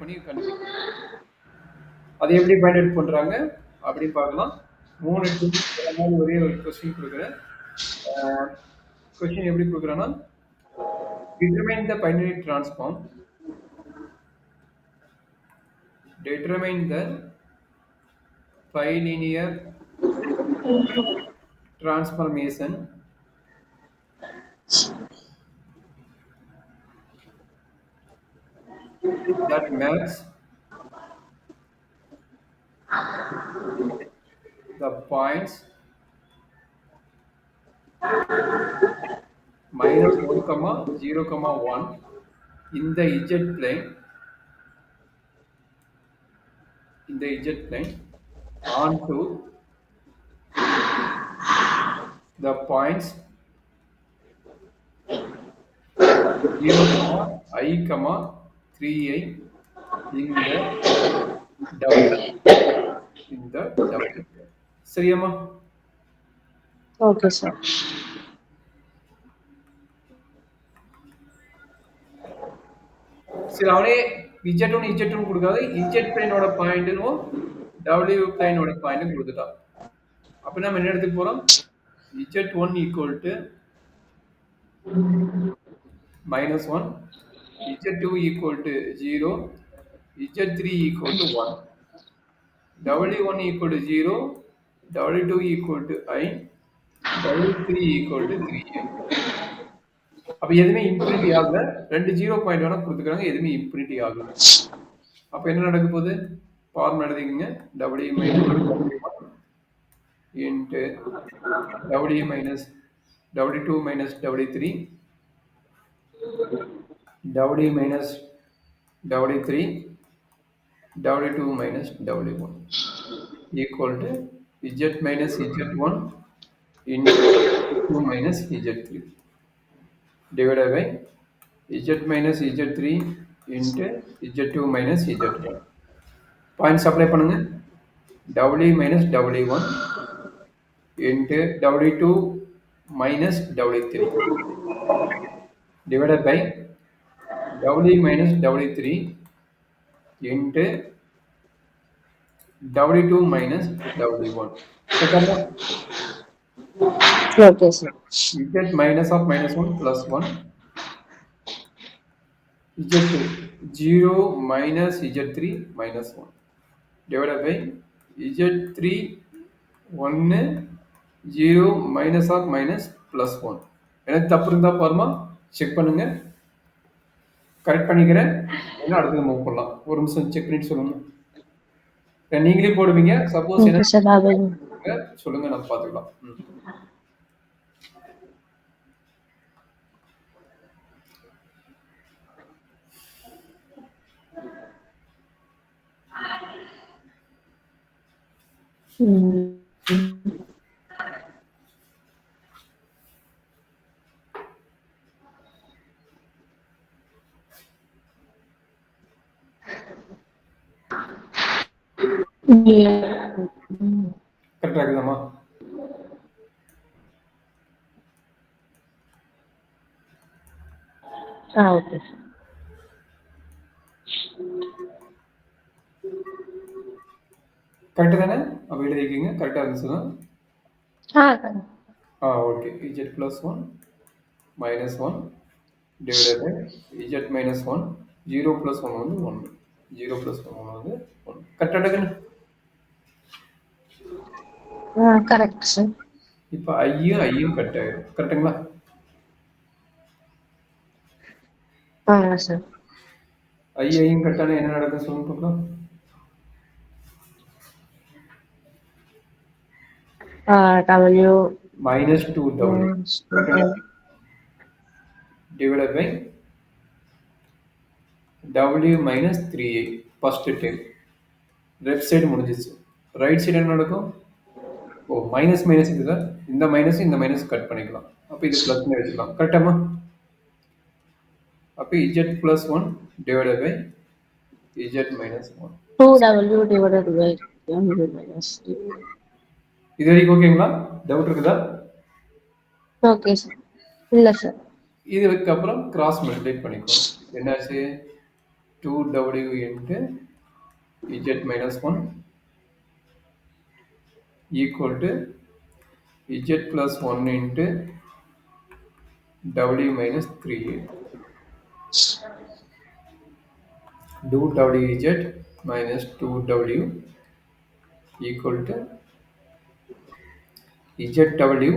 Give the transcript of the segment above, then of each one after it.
பண்ணி கண்டுபிடிக்கணும். அதை எப்படி பயன்படுத்தி பண்றாங்க அப்படி பார்க்கலாம். 3 டிஜிட் ஒரே ஒரு கொஸ்டின் கொடுக்குறேன். கொஸ்டின் எப்படி கொடுக்குறேன்னா, determine the binary transform. Determine the bilinear transformation that maps the points -1, 0, 1 in the z plane onto the points 0, I, 3i in the double. சரியாமா? Okay, sir. சரி, அவனே z1 கொடுக்காது, z பிளேனோட பாயிண்ட்டும் w பிளேனோட பாயிண்ட்டும் கொடுத்துட்டான். அப்ப நம்ம என்ன எடுத்துக்க போறோம்? z1 equal to -1, z2 equal to 0, z3 equal to 1, w1 equal to 0, w2 equal to I, w3 equal to 3i. அப்ப எதுவுமே இன்ஃபினிட்டி ஆகல. 2 0 பாயிண்ட் வேணா கொடுத்துக்கிறாங்க, எதுவுமே இன்ஃபினிட்டி ஆகல. அப்ப என்ன நடக்க போகுது? Form எழுதிக்கங்க. w minus w1 into w minus w2 minus w3, w minus w3, w2 minus w1 equal to z minus z1 into z2 minus z3 divided by z minus z3 into z2 minus z1. Points apply பண்ணுங்க. w minus w1 into w2 minus w3 divided by w minus w3 into w2 minus w1. Okay, sir. z minus of -1 plus 1, z2 0 minus z3 minus 1 divided by z3 1 0 minus of minus plus 1. எனக்கு தப்பு இருந்தா பாருமா check பண்ணுங்க, correct பண்ணிக்கிறேன். என்ன அடுத்து move பண்ணலாம். ஒரு நிமிஷம் செக் பண்ணிட்டு சொல்லுங்க. நீங்களே போடுவீங்க. சப்போஸ் என்ன சொல்லுங்க, நம்ம பார்த்துக்கலாம். கரெக்டா இருக்குதாமா? Okay. கரெக்ட் தானே? அப்ப எழுதிக்கீங்க. கரெக்டா இருந்துச்சுன்னா okay. z plus 1 minus 1 divided by z minus 1, 0 plus 1 வந்து 1, 0 plus 1 வந்து 1. கரெக்டா இருக்குன்னு? Correct sir. இப்போ ஐயும் கட் ஆயிடும். கரெக்ட்டுங்களா? சார். ஐயும் கட் ஆனா என்ன நடக்கும் சொல்லுங்க பார்க்கலாம். W minus 2w divided by w minus 3a first term. Left side முடிஞ்சிச்சு. ரைட் சைடு என்ன நடக்கும்? மைனஸ் இதுதான். இந்த மைனஸ் கட் பண்ணிக்கலாம். அப்போ இது பிளஸ்னு வச்சுக்கலாம். கரெக்டாமா? அப்போ z plus 1 divided by z minus 1. 2w divided by w minus 3. இது வரைக்கும் ஓகேங்களா? டவுட் இருக்குதா? Okay sir. இல்ல சார். இதுக்கு அப்புறம் கிராஸ் மல்டிப்ளை பண்ணிக்கோ. என்னாச்சு? 2w into z minus 1 equal to z plus 1 into w minus 3a. Do wz minus 2w equal to zw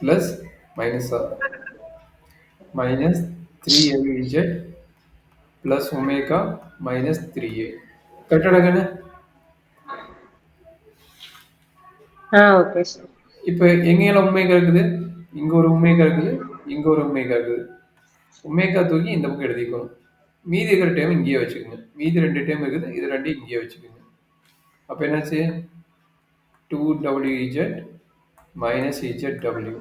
plus minus minus 3lz plus omega minus 3a. கரெக்டாக தானே? Okay sir. இப்போ எங்கெல்லாம் omega இருக்குது? இங்க ஒரு omega இருக்குது, இங்க ஒரு ஒமேகா இருக்குது. ஒமேகா தூக்கி இந்த பக்கம் எழுதிக்கணும். மீதி இருக்கிற டேம் இங்கேயே வச்சுக்கோங்க. மீதி 2 டேம் இருக்குது, இது 2 இங்கேயே வச்சுக்கோங்க. அப்போ என்னாச்சு? 2wz minus zw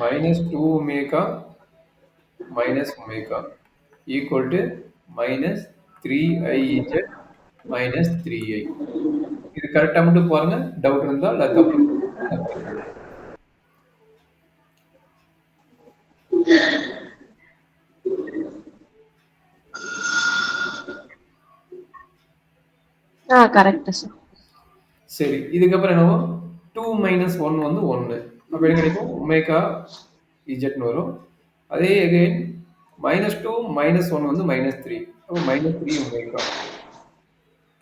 minus 2 omega minus omega equal to minus 3iz minus 3i. இது கரெக்டா மட்டும் பாருங்க. டவுட் இருந்தா இல்ல தப்பு. Correct sir. சரி, இதுக்கப்புறம் என்னவோ 2 minus 1 வந்து 1. அப்போ என்ன கிடைக்கும்? ஒமேகா இஜெட்னு வரும். அதே அகைன் -2 -1 வந்து -3. அப்போ -3 ஒமேகா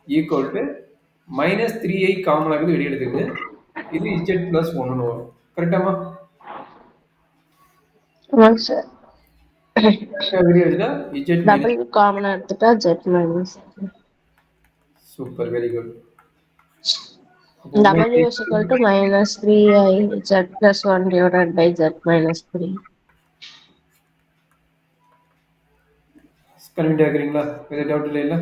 ஈக்குவல் டு -3ஐ காமன் ஆகுது, வெளியே எடுத்துங்க. இது இஜெட் பிளஸ் 1ன்னு வரும். கரெக்டாமா? சார். வெளியே எடுத்துட்டா இஜெட் டபுள் காமனா எடுத்துட்டா Z minus. Super, very good. W is equal to -3i z plus 1 divided by z minus 3. Convenient ஆகுறீங்களா? வேற டவுட் இல்ல?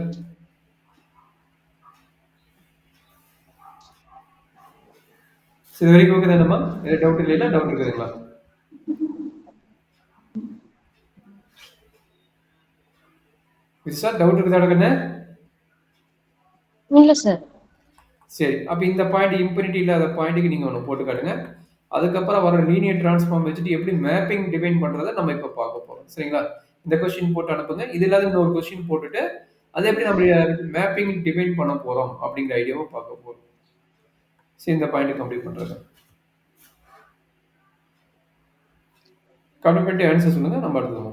சரி, வரைக்கும் ஓகே தானம்மா? வேற டவுட் இல்ல? டவுட் இருக்குதுங்களா? சார் டவுட் இருக்குதா கண்ணு? இல்ல சார். சரி, அப்ப இந்த பாயிண்ட் இன்ஃபினிட்டி இல்லாத பாயிண்ட்டுக்கு நீங்க ஒன்று போட்டு காட்டுங்க. அதுக்கப்புறம் வர லீனியர் டிரான்ஸ்ஃபார்ம் வச்சுட்டு எப்படி மேப்பிங் டிஃபைன் பண்றதை நம்ம இப்போ பார்க்க போறோம். சரிங்களா? இந்த கொஸ்டின் போட்டு அனுப்புங்க. இது இல்லாத இன்னொரு கொஸ்டின் போட்டுட்டு அதை எப்படி நம்ம மேப்பிங் டிஃபைன் பண்ண போறோம் அப்படிங்கிற ஐடியாவை பார்க்க போறோம். சரி, இந்த பாயிண்ட் கம்ப்ளீட் பண்றது. கம்ப்ளீட் பண்ணிட்டு ஆன்சர் சொல்லுங்க, நம்ம அடுத்தது